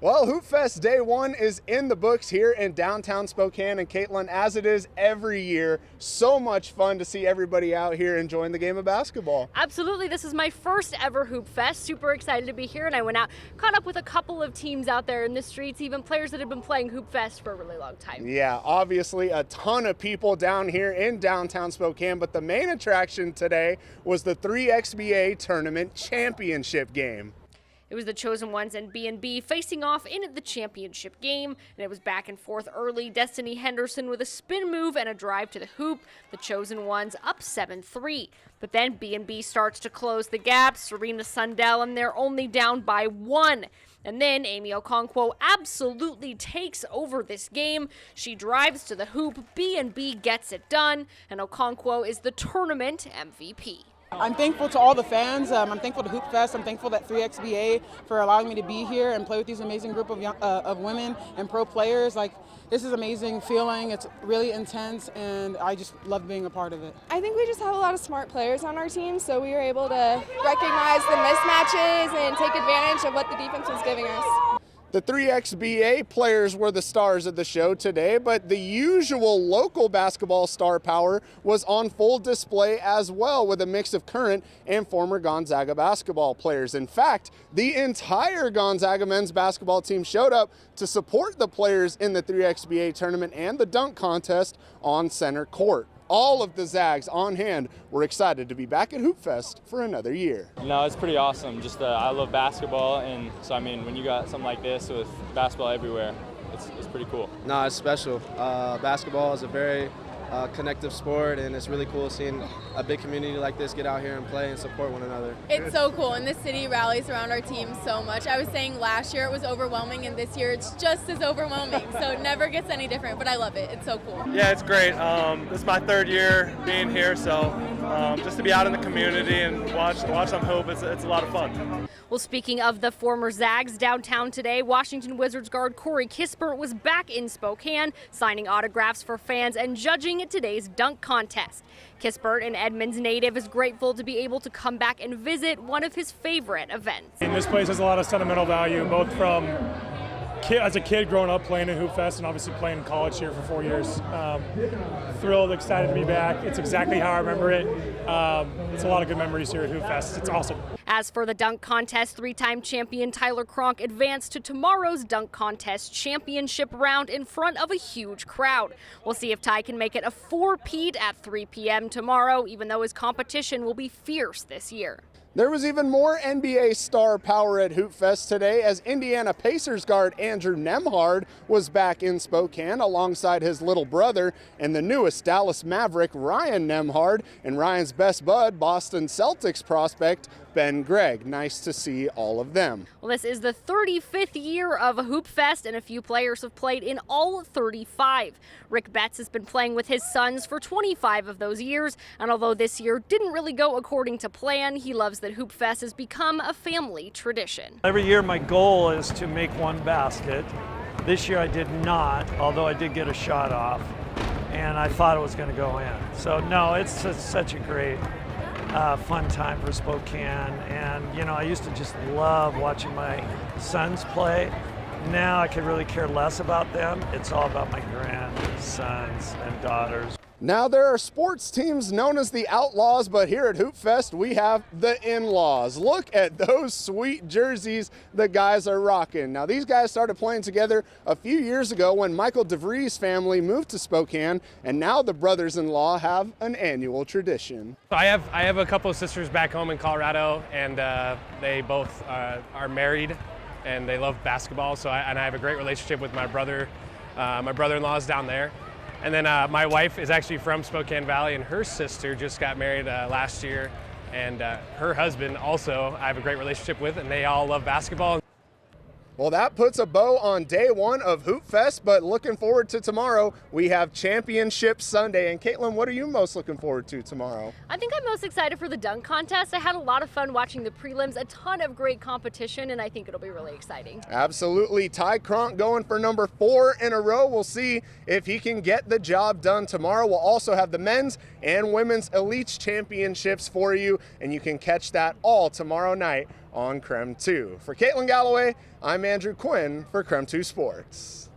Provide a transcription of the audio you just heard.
Well, Hoopfest Day One is in the books here in downtown Spokane, and Caitlin, as it is every year, so much fun to see everybody out here enjoying the game of basketball. Absolutely. This is my first ever Hoopfest. Super excited to be here, and I went out, caught up with a couple of teams out there in the streets, even players that have been playing Hoopfest for a really long time. Yeah, obviously a ton of people down here in downtown Spokane, but the main attraction today was the 3XBA Tournament Championship game. It was the Chosen Ones and B&B facing off in the championship game, and it was back and forth early. Destiny Henderson with a spin move and a drive to the hoop. The Chosen Ones up 7-3. But then B&B starts to close the gap. Serena Sundell, and they're only down by 1. And then Amy Okonkwo absolutely takes over this game. She drives to the hoop. B&B gets it done, and Okonkwo is the tournament MVP. I'm thankful to all the fans. I'm thankful to Hoopfest. I'm thankful that 3XBA for allowing me to be here and play with these amazing group of women and pro players. This is an amazing feeling. It's really intense, and I just love being a part of it. I think we just have a lot of smart players on our team, so we were able to recognize the mismatches and take advantage of what the defense was giving us. The 3XBA players were the stars of the show today, but the usual local basketball star power was on full display as well, with a mix of current and former Gonzaga basketball players. In fact, the entire Gonzaga men's basketball team showed up to support the players in the 3XBA tournament and the dunk contest on center court. All of the Zags on hand were excited to be back at Hoopfest for another year. No, it's pretty awesome. I love basketball, and so when you got something like this with basketball everywhere, it's pretty cool. No, it's special. Basketball is a very connective sport, and it's really cool seeing a big community like this get out here and play and support one another. It's so cool, and the city rallies around our team so much. I was saying last year it was overwhelming, and this year it's just as overwhelming, so it never gets any different, but I love it. It's so cool. Yeah, it's great. This is my third year being here, so just to be out in the community and watch them hoop, it's a lot of fun. Well, speaking of the former Zags, downtown today, Washington Wizards guard Corey Kispert was back in Spokane, signing autographs for fans and judging today's dunk contest. Kispert, an Edmonds native, is grateful to be able to come back and visit one of his favorite events. And this place has a lot of sentimental value, both from as a kid growing up playing at Hoopfest and obviously playing in college here for 4 years. Thrilled, excited to be back. It's exactly how I remember it. It's a lot of good memories here at Hoopfest. It's awesome. As for the dunk contest, three-time champion Tyler Cronk advanced to tomorrow's dunk contest championship round in front of a huge crowd. We'll see if Ty can make it a four-peat at 3 p.m. tomorrow, even though his competition will be fierce this year. There was even more NBA star power at Hoopfest today, as Indiana Pacers guard Andrew Nembhard was back in Spokane alongside his little brother and the newest Dallas Maverick, Ryan Nembhard, and Ryan's best bud, Boston Celtics prospect Ben Gregg. Nice to see all of them. Well, this is the 35th year of Hoopfest, and a few players have played in all 35. Rick Betts has been playing with his sons for 25 of those years, and although this year didn't really go according to plan, he loves that Hoopfest has become a family tradition. Every year my goal is to make one basket. This year I did not, although I did get a shot off, and I thought it was going to go in. So no, it's such a great fun time for Spokane, and I used to just love watching my sons play. Now I could really care less about them. It's all about my grandsons and daughters. Now there are sports teams known as the Outlaws, but here at Hoopfest we have the In-Laws. Look at those sweet jerseys the guys are rocking. Now these guys started playing together a few years ago when Michael DeVries' family moved to Spokane, and now the brothers-in-law have an annual tradition. I have a couple of sisters back home in Colorado, and they both are married and they love basketball, so I have a great relationship with my brother. My brother-in-law is down there. And then my wife is actually from Spokane Valley, and her sister just got married last year. And her husband also I have a great relationship with, and they all love basketball. Well, that puts a bow on day one of Hoopfest, but looking forward to tomorrow, we have Championship Sunday. And Caitlin, what are you most looking forward to tomorrow? I think I'm most excited for the dunk contest. I had a lot of fun watching the prelims, a ton of great competition, and I think it'll be really exciting. Absolutely. Ty Cronk going for number 4 in a row. We'll see if he can get the job done tomorrow. We'll also have the men's and women's elites championships for you, and you can catch that all tomorrow night on KREM 2. For Caitlin Galloway, I'm Andrew Quinn for KREM 2 Sports.